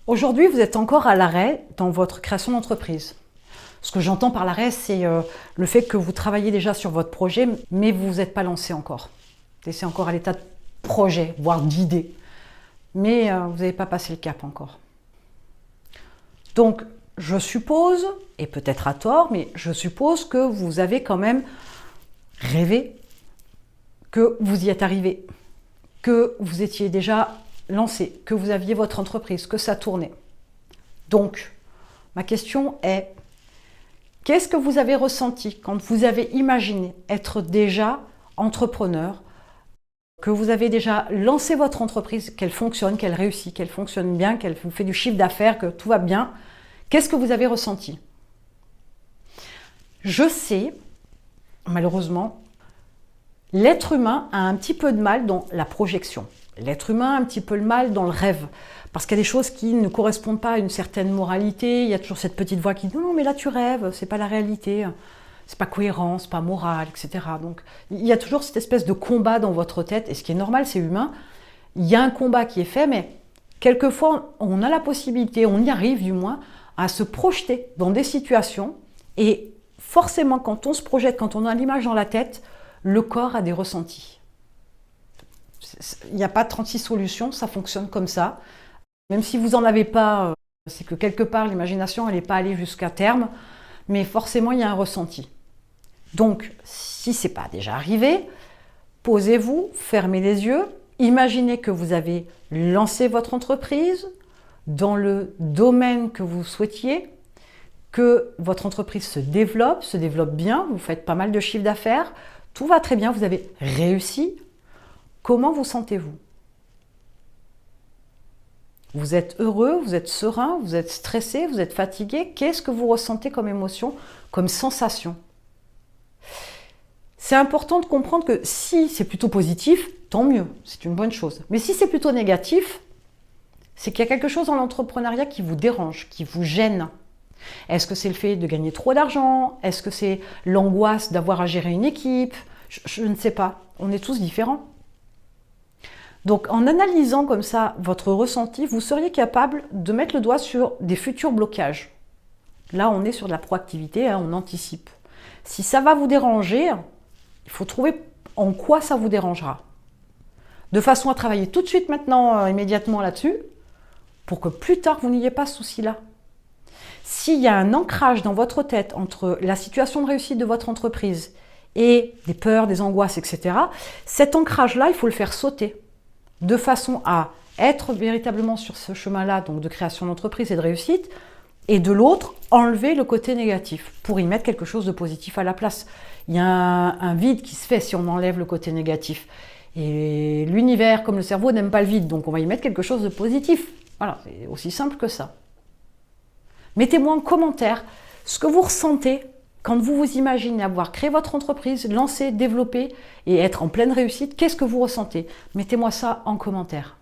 Aujourd'hui, vous êtes encore à l'arrêt dans votre création d'entreprise. Ce que j'entends par l'arrêt, c'est le fait que vous travaillez déjà sur votre projet, mais vous vous êtes pas lancé encore. C'est encore à l'état de projet, voire d'idée. Mais vous n'avez pas passé le cap encore. Donc, je suppose, et peut-être à tort, mais je suppose que vous avez quand même rêvé, que vous y êtes arrivé, que vous étiez déjà lancé, que vous aviez votre entreprise, que ça tournait. Donc, ma question est, qu'est-ce que vous avez ressenti quand vous avez imaginé être déjà entrepreneur, que vous avez déjà lancé votre entreprise, qu'elle fonctionne, qu'elle réussit, qu'elle fonctionne bien, qu'elle vous fait du chiffre d'affaires, que tout va bien? Qu'est-ce que vous avez ressenti? Je sais, malheureusement, l'être humain a un petit peu de mal dans la projection. L'être humain a un petit peu de mal dans le rêve. Parce qu'il y a des choses qui ne correspondent pas à une certaine moralité. Il y a toujours cette petite voix qui dit « Non, mais là tu rêves, c'est pas la réalité, c'est pas cohérent, c'est pas moral, etc. » Donc il y a toujours cette espèce de combat dans votre tête. Et ce qui est normal, c'est humain. Il y a un combat qui est fait, mais quelquefois, on a la possibilité, on y arrive du moins, à se projeter dans des situations. Et forcément, quand on se projette, quand on a l'image dans la tête, le corps a des ressentis. Il n'y a pas 36 solutions, ça fonctionne comme ça. Même si vous n'en avez pas, c'est que quelque part l'imagination elle n'est pas allée jusqu'à terme, mais forcément il y a un ressenti. Donc si ce n'est pas déjà arrivé, posez-vous, fermez les yeux, imaginez que vous avez lancé votre entreprise dans le domaine que vous souhaitiez, que votre entreprise se développe bien, vous faites pas mal de chiffre d'affaires, tout va très bien, vous avez réussi. Comment vous sentez-vous? Vous êtes heureux, vous êtes serein, vous êtes stressé, vous êtes fatigué. Qu'est-ce que vous ressentez comme émotion, comme sensation? C'est important de comprendre que si c'est plutôt positif, tant mieux, c'est une bonne chose. Mais si c'est plutôt négatif, c'est qu'il y a quelque chose dans l'entrepreneuriat qui vous dérange, qui vous gêne. Est-ce que c'est le fait de gagner trop d'argent? Est-ce que c'est l'angoisse d'avoir à gérer une équipe? Je ne sais pas, on est tous différents. Donc en analysant comme ça votre ressenti, vous seriez capable de mettre le doigt sur des futurs blocages. Là, on est sur de la proactivité, on anticipe. Si ça va vous déranger, il faut trouver en quoi ça vous dérangera. De façon à travailler tout de suite maintenant, immédiatement là-dessus, pour que plus tard, vous n'ayez pas ce souci-là. S'il y a un ancrage dans votre tête entre la situation de réussite de votre entreprise et des peurs, des angoisses, etc., cet ancrage-là, il faut le faire sauter, de façon à être véritablement sur ce chemin-là, donc de création d'entreprise et de réussite, et de l'autre, enlever le côté négatif, pour y mettre quelque chose de positif à la place. Il y a un vide qui se fait si on enlève le côté négatif. Et l'univers, comme le cerveau, n'aime pas le vide, donc on va y mettre quelque chose de positif. Voilà, c'est aussi simple que ça. Mettez-moi en commentaire ce que vous ressentez quand vous vous imaginez avoir créé votre entreprise, lancé, développé et être en pleine réussite. Qu'est-ce que vous ressentez? Mettez-moi ça en commentaire.